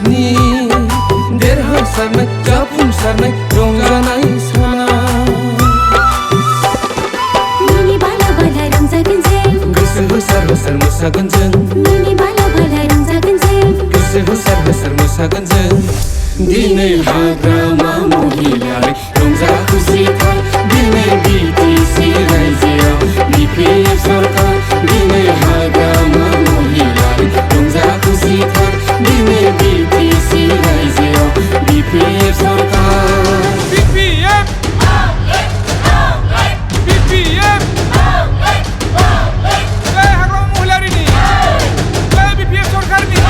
समाजनि देरहासारनाय जाफुंसारनाय रंजानाय साना मिनि बाला बाला रंजागोन जों गोसो होसार होसार मोसागोन जों मिनि बाला बाला रंजागोन जों गोसो होसार होसार मोसागोन जों दिनै हाग्रामा महिलारि रंजा खुसिथार दिनै बिटिसि रायजोआव बिपिएफ सरकार दिनै हाग्रामा महिलारि रंजा खुसिथार दिनै बिटिसि रायजोआव बिपिएफ सरकार BPM BPM जय हाग्रामा महिलारिनि जय BPM सरकारनि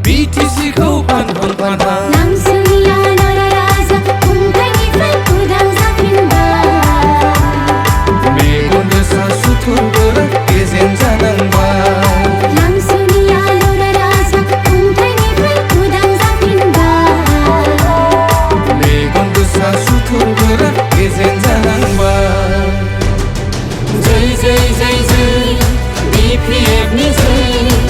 बिटिसिखौ फानहां फानहां लांसुनिया लरा राजा खुंथायनिफ्राय उदां जाफिनबाय मेगन गोसा सुथुरफोरा गेजेन जानांबाय लांसुनिया लरा राजा खुंथायनिफ्राय उदां जाफिनबाय मेगन गोसा सुथुरफोरा गेजेन जानांबाय जय जय जय जय बिपिएफनि जय